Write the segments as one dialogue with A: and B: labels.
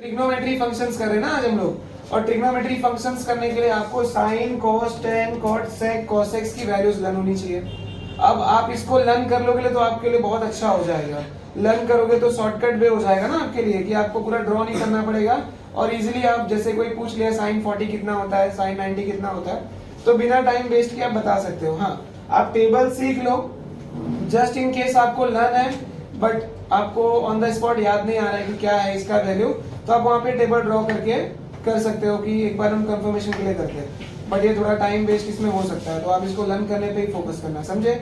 A: Trigonometry functions कर रहे हैं ना आज हम लोग, और ट्रिग्नोमेट्री फंक्शंस करने के लिए आपको साइन, कोस, टेन, कॉट, सेक, कोसेक्स की वैल्यूज लर्न होनी चाहिए। अब आप इसको लर्न कर लोगे तो आपके लिए बहुत अच्छा हो जाएगा। लर्न करोगे तो शॉर्टकट वे हो जाएगा ना आपके लिए, कि आपको पूरा ड्रॉ नहीं करना पड़ेगा और इजीली आप जैसे कोई पूछ लिया साइन 40 कितना होता है, साइन 90 कितना होता है, तो बिना टाइम वेस्ट किए आप बता सकते हो। हाँ, आप टेबल सीख लो जस्ट इन केस आपको लर्न है, बट आपको ऑन द स्पॉट याद नहीं आ रहा है कि क्या है इसका वैल्यू, तो आप वहाँ पे टेबल ड्रॉ करके कर सकते हो कि एक बार हम कंफर्मेशन के लिए करते हैं। बट ये थोड़ा टाइम वेस्ट इसमें हो सकता है, तो आप इसको लर्न करने पे ही फोकस करना, समझे।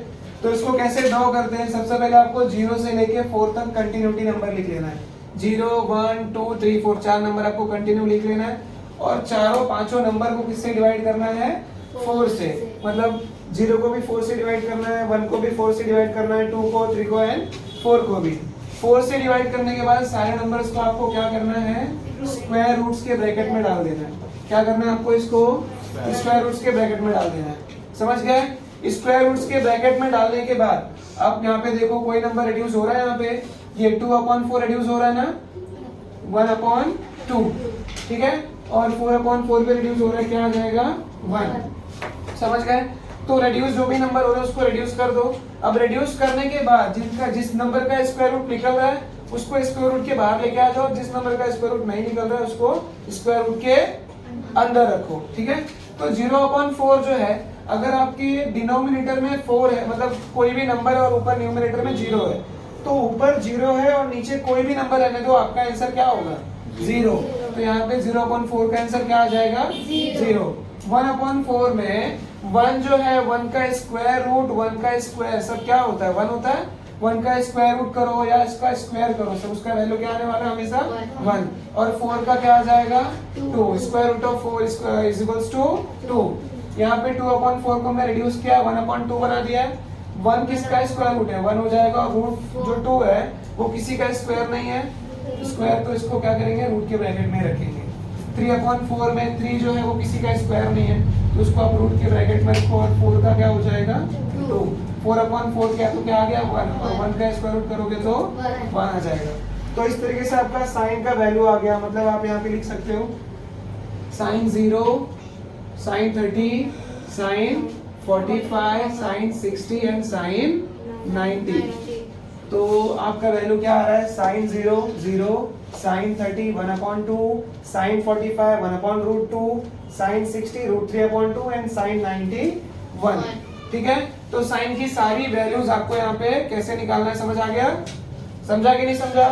A: तो इसको कैसे ड्रॉ करते हैं, सबसे पहले आपको 0 से लेके 4 तक कंटिन्यूटी नंबर लिख लेना है। 0 1 2 3 4 4 नंबर आपको कंटिन्यू लिख लेना है, और चारों पांचों नंबर को किससे डिवाइड करना है, 4 से। मतलब 0 को भी 4 से डिवाइड करना है, 1 को भी 4 से डिवाइड करना है, 2 को, 3 को एंड 4 को भी 4 से डिवाइड करने के बाद सारे नंबर्स को आपको क्या करना है, स्क्वायर रूट्स के ब्रैकेट में डाल देना है। क्या करना है आपको, इसको स्क्वायर रूट्स के ब्रैकेट में डाल देना है, समझ गए। स्क्वायर रूट्स के ब्रैकेट में डालने के बाद अब यहाँ पे देखो कोई नंबर रिड्यूस हो रहा है, यहाँ पे ये 2/4 रिड्यूस हो रहा है ना, 1/2, ठीक है, और 4/4 पे रिड्यूस हो रहा है, क्या आ जाएगा 1, समझ गए। तो रेड्यूस जो भी नंबर हो रहा है उसको रेड्यूस कर दो। अब रेड्यूस करने के बाद जिस नंबर का स्क्वायर रूट निकल रहा है उसको स्क्वायर रूट के बाहर लेके आ जाओ, जिस नंबर का स्क्वायर रूट नहीं निकल रहा है उसको स्क्वायर रूट के अंदर रखो, ठीक है। तो 0/4 जो है, अगर आपकी डिनोमिनेटर में 4 है, मतलब कोई भी नंबर है और ऊपर न्यूमरेटर में 0 है, तो ऊपर 0 है और नीचे कोई भी नंबर रहने दो, आपका आंसर क्या होगा, 0। तो यहाँ पे 0/4 का आंसर क्या आ जाएगा, 0। 1/4 में 1 जो है, 1 का स्क्वायर रूट, 1 का स्क्वायर सब क्या होता है, 1 होता है। 1 का स्क्वायर रूट करो या इसका स्क्वायर करो, सब उसका वैल्यू क्या आने वाला है, हमेशा 1। और 4 का क्या आ जाएगा, 2। Square root of 4 is equals to 2। यहाँ पे 2/4 को मैं रिड्यूस किया, 1/2 बना दिया है। 1 किसका स्क्वायर रूट है, 1 हो जाएगा, और रूट जो 2 है वो किसी का स्क्वायर नहीं है, स्क्वायर तो इसको क्या करेंगे, रूट के ब्रैकेट में रखेंगे। 3/4 में 3 जो है वो किसी का स्क्वायर नहीं है, तो उसको आप रूट के ब्रैकेट में रखो, और 4 का क्या हो जाएगा, 2। 4/4 क्या, तो क्या आ गया 1, और 1 का स्क्वायर रूट करोगे तो 1 आ जाएगा। तो इस तरीके से आपका साइन का वैल्यू आ गया। मतलब आप यहाँ पे लिख सकते हो sine 0, sine 30, sine 45, sine 60 and sine 90। तो आपका वैल्यू क्या आ रहा है, sine 0 0, sine 30 1/2, sine 45 1/√2, sine 60 √3/2 and sine 90 1, ठीक है। तो साइन की सारी वैल्यूज आपको यहाँ पे कैसे निकालना है, समझ आ गया, समझा कि नहीं समझा,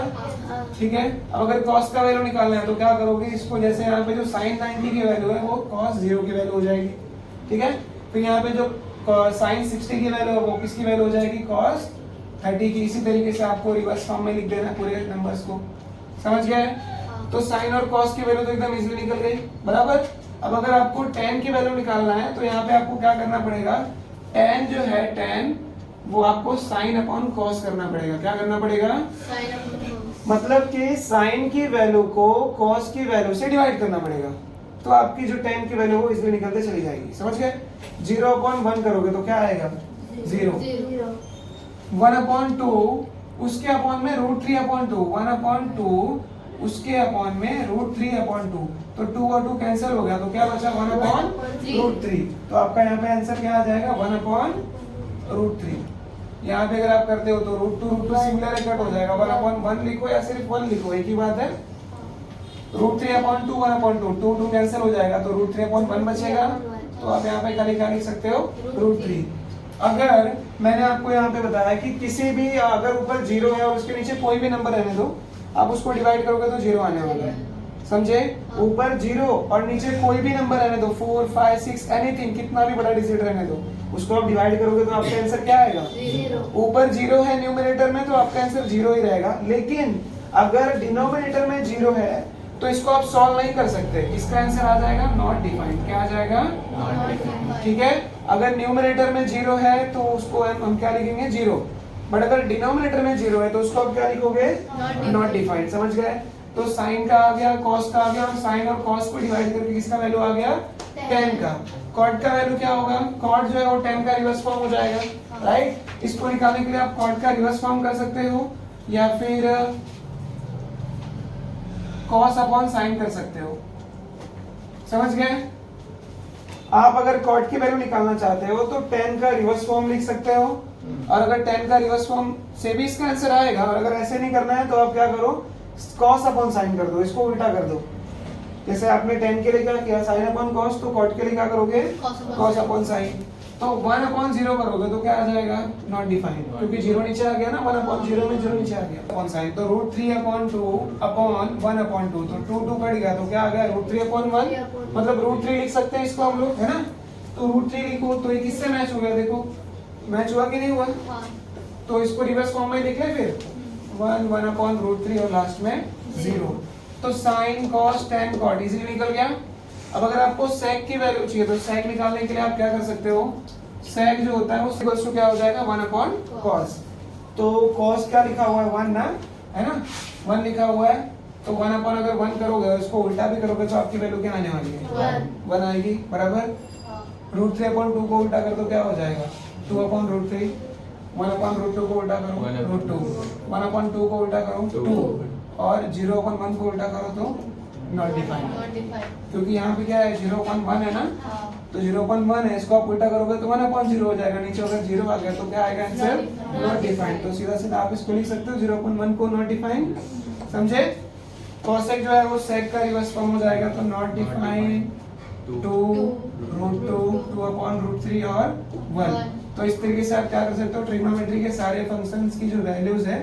A: ठीक है। अब अगर कॉस का वैल्यू निकालना है तो क्या करोगे, इसको जैसे यहाँ पे जो साइन 90 की वैल्यू है वो कॉस 0 की वैल्यू हो जाएगी, ठीक है। फिर यहाँ पे जो साइन 60 की वैल्यू है वो किसकी वैल्यू हो जाएगी, कॉस 30 की। इसी तरीके से आपको रिवर्स फॉर्म में लिख देना है पूरे नंबर्स को, समझ गए। तो साइन और कॉस की वैल्यू तो एकदम इजीली निकल गई, बराबर। अब अगर आपको tan की वैल्यू निकालना है तो यहाँ पे आपको क्या करना पड़ेगा, tan जो है tan वो आपको sin अपॉन cos करना पड़ेगा। क्या करना पड़ेगा, मतलब कि sin की वैल्यू को cos की वैल्यू से डिवाइड करना पड़ेगा, तो आपकी जो tan की वैल्यू वो इसमें निकलते चली जाएगी, समझ गए। 0/1 करोगे तो क्या आएगा, 0। 1/2 उसके अपॉन में √3/2, 1/2 उसके अपॉन में √3/2, तो 2 और 2 कैंसिल हो गया, तो क्या बचा 1/√3। तो आपका यहाँ पे आंसर क्या आ जाएगा, 1/√3। यहाँ पे अगर आप करते हो तो √2 सिमिलर कट हो जाएगा, 1/1 लिखो या सिर्फ 1 लिखो, एक ही बात है। √3/2 1/2, 2 कैंसिल हो जाएगा, तो √3/1 बचेगा। तो आप यहाँ पे खाली क्या लिख सकते हो, √3। अगर मैंने आपको यहाँ पे बताया कि किसी भी अगर ऊपर 0 है और उसके नीचे कोई भी नंबर रहने दो, आप उसको डिवाइड करोगे तो 0 आने वाला है, समझे। ऊपर 0 और नीचे कोई भी नंबर रहने दो, 4 5 6 एनीथिंग, कितना भी बड़ा डिजिट रहने दो, उसको आप डिवाइड करोगे तो आपका आंसर क्या आएगा, 0। ऊपर 0 है न्यूमरेटर में तो आपका आंसर 0 ही रहेगा। लेकिन अगर डिनोमिनेटर में 0 है तो इसको आप सॉल्व नहीं कर सकते, इसका आंसर आ जाएगा नॉट डिफाइंड। क्या आ जाएगा, ठीक है। अगर न्यूमरेटर में 0 है तो उसको हम क्या लिखेंगे, 0। बट अगर डिनोमिनेटर में 0 है तो उसको आप क्या लिखोगे, नॉट डिफाइंड, समझ गए। तो साइन का आ गया, कॉस का आ गया, और साइन और कॉस को डिवाइड करके किसका वैल्यू आ गया, tan का। कॉट का वैल्यू क्या होगा, कॉट जो है वो tan का रिवर्स फॉर्म हो जाएगा, राइट। इसको निकालने के लिए आप कॉट का रिवर्स फॉर्म कर सकते हो, या फिर कॉस अपॉन साइन कर सकते हो। समझ गए? आप अगर कॉट की वैल्यू निकालना चाहते हो तो tan का रिवर्स फॉर्म लिख सकते हो, और अगर tan का रिवर्स फॉर्म से भी इसका आंसर आएगा, और अगर ऐसे नहीं करना है तो आप क्या करो, cos अपॉन साइन कर दो, इसको उल्टा कर दो। जैसे आपने tan के लिए क्या किया, sin अपॉन cos, तो cot के लिए क्या करोगे, cos अपॉन साइन। तो 1 अपॉन 0 करोगे तो क्या आ जाएगा, नॉट डिफाइंड, क्योंकि 0 नीचे आ गया ना, 1 अपॉन 0 में 0 नीचे आ गया, अपॉन साइन। तो √3 अपॉन 2 अपॉन 1 अपॉन 2, तो 2 2 कट गया तो क्या आ गया, √3 अपॉन 1, मतलब √3 लिख सकते हैं इसको हम लोग, है ना। तो √3 लिखो तो ये किससे मैच हो गया, देखो मैच हुआ कि नहीं हुआ। तो इसको रिवर्स फॉर्म में लिख ले फिर, 1 1 अपॉन √3 और लास्ट में 0। तो sin cos tan cot easily निकल गया। अब अगर आपको sec की वैल्यू चाहिए तो sec निकालने के लिए आप क्या कर सकते हो, sec जो होता है वो इक्वल्स टू क्या हो जाएगा, 1 अपॉन cos। तो cos क्या लिखा हुआ है, 1 ना, है ना, 1 लिखा हुआ है। तो 1 अपॉन अगर 1 करोगे और इसको उल्टा भी करोगे तो आपकी वैल्यू क्या आने वाली है, 1 आएगी, बराबर। √3 अपॉन 2 को उल्टा कर दो क्या हो जाएगा, 2 अपॉन √3। 1 अपॉन √2 को उल्टा करो, √2। 1 अपॉन 2 को उल्टा करो, 2, और 0 अपॉन 1 को उल्टा करो तो नॉट डिफाइंड, क्योंकि यहाँ पे क्या है, 0 अपॉन 1 है ना, तो 0 अपॉन 1 है, इसको आप उल्टा करोगे तो 1 अपॉन 0 हो जाएगा, नीचे अगर 0 आ गया तो क्या आएगा आंसर, नॉट डिफाइंड। तो सीधा सीधा आप इसको लिख सकते हो 0 अपॉन 1 को नॉट डिफाइंड, समझे। cosec जो है वो sec का रिवर्स फॉर्म हो जाएगा, तो नॉट डिफाइंड 2 √2 2 अपॉन √3 और 1। तो इस तरीके से आप क्या कर सकते हो, ट्रिग्नोमेट्री के सारे फंक्शंस की जो वैल्यूज है